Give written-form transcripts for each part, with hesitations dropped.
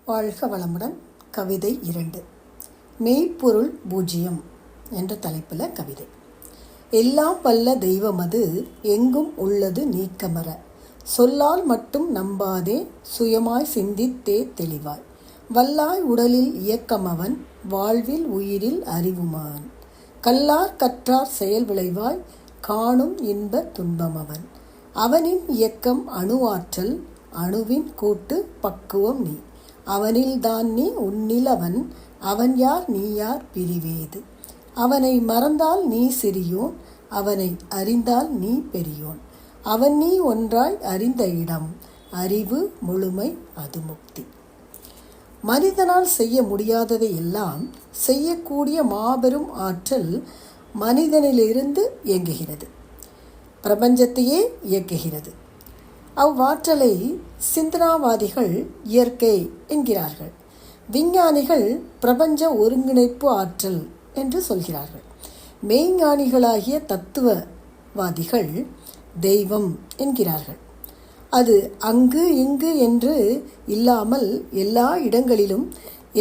வாழ்க வளமுடன். கவிதை 2. மெய்ப்பொருள் பூஜ்யம் என்ற தலைப்பில் கவிதை. எல்லாம் வல்ல தெய்வமது எங்கும் உள்ளது நீக்கமற, சொல்லால் மட்டும் நம்பாதே சுயமாய் சிந்தித்தே தெளிவாய், வல்லாய் உடலில் இயக்கமவன் வாழ்வில் உயிரில் அறிவுமான், கல்லார் கற்றார் செயல் விளைவாய் காணும் இன்ப துன்பமவன், அவனின் இயக்கம் அணுவாற்றல் அணுவின் கூட்டு பக்குவம் நீ, அவனில்தான் நீ உன்னில் அவன், அவன் யார் நீ யார் பிரிவேது, அவனை மறந்தால் நீ சிறியோன் அவனை அறிந்தால் நீ பெரியோன், அவன் நீ ஒன்றாய் அறிந்த இடம் அறிவு முழுமை அது முக்தி. மனிதனால் செய்ய முடியாததை எல்லாம் செய்யக்கூடிய மாபெரும் ஆற்றல் மனிதனிலிருந்து இயங்குகிறது, பிரபஞ்சத்தையே இயக்குகிறது. அவ்வாற்றலை சிந்தனாவாதிகள் இயற்கை என்கிறார்கள், விஞ்ஞானிகள் பிரபஞ்ச ஒருங்கிணைப்பு ஆற்றல் என்று சொல்கிறார்கள், மெய்ஞானிகளாகிய தத்துவவாதிகள் தெய்வம் என்கிறார்கள். அது அங்கு இங்கு என்று இல்லாமல் எல்லா இடங்களிலும்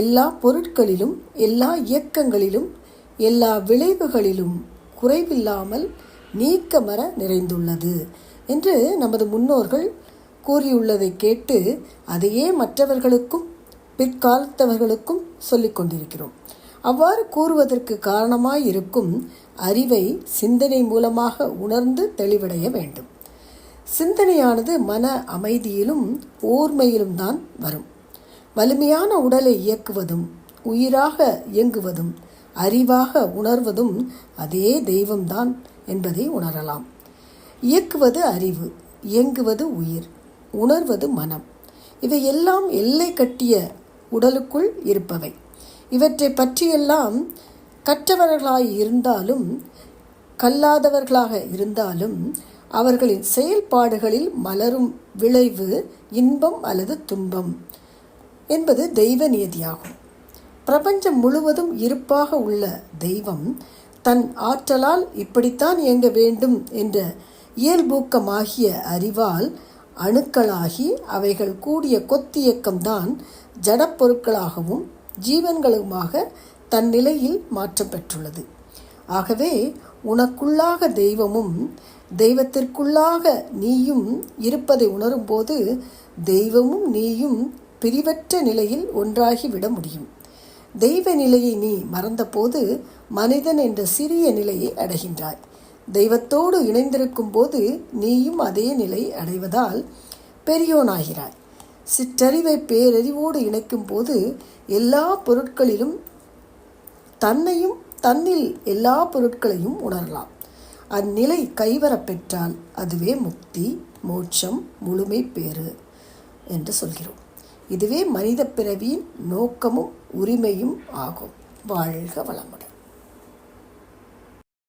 எல்லா பொருட்களிலும் எல்லா இயக்கங்களிலும் எல்லா விளைவுகளிலும் குறைவில்லாமல் நீக்கமற நிறைந்துள்ளது என்று நமது முன்னோர்கள் கூறியுள்ளதை கேட்டு அதையே மற்றவர்களுக்கும் பிற்காலத்தவர்களுக்கும் சொல்லிக் கொண்டிருக்கிறோம். அவ்வாறு கூறுவதற்கு காரணமாயிருக்கும் அறிவை சிந்தனை மூலமாக உணர்ந்து தெளிவடைய வேண்டும். சிந்தனையானது மன அமைதியிலும் ஓர்மையிலும் தான் வரும். வலிமையான உடலை இயக்குவதும் உயிராக இயங்குவதும் அறிவாக உணர்வதும் அதே தெய்வம்தான் என்பதை உணரலாம். இயக்குவது அறிவு, இயங்குவது உயிர், உணர்வது மனம். இவை எல்லாம் எல்லை கட்டிய உடலுக்குள் இருப்பவை. இவற்றை பற்றியெல்லாம் கற்றவர்களாய் இருந்தாலும் கல்லாதவர்களாக இருந்தாலும் அவர்களின் செயல்பாடுகளில் மலரும் விளைவு இன்பம் அல்லது துன்பம் என்பது தெய்வ நியதியாகும். பிரபஞ்சம் முழுவதும் இருப்பாக உள்ள தெய்வம் தன் ஆற்றலால் இப்படித்தான் இயங்க வேண்டும் என்ற இயல்பூக்கமாகிய அறிவால் அணுக்களாகி அவைகள் கூடிய கொத்தியக்கம்தான் ஜடப்பொருட்களாகவும் ஜீவன்களுமாக தன் நிலையில் மாற்றம் பெற்றுள்ளது. ஆகவே உனக்குள்ளாக தெய்வமும் தெய்வத்திற்குள்ளாக நீயும் இருப்பதை உணரும்போது தெய்வமும் நீயும் பிரிவற்ற நிலையில் ஒன்றாகிவிட முடியும். தெய்வ நிலையை நீ மறந்தபோது மனிதன் என்ற சிறிய நிலையை அடைகின்றாய். தெய்வத்தோடு இணைந்திருக்கும் போது நீயும் அதே நிலை அடைவதால் பெரியோனாகிறாய். சிற்றறிவை பேரறிவோடு இணைக்கும் போது எல்லா பொருட்களிலும் தன்னையும் தன்னில் எல்லா பொருட்களையும் உணரலாம். அந்நிலை கைவரப் பெற்றால் அதுவே முக்தி, மோட்சம், முழுமை பேறு என்று சொல்கிறோம். இதுவே மனித பிறவியின் நோக்கமும் உரிமையும் ஆகும். வாழ்க வளமுடன்.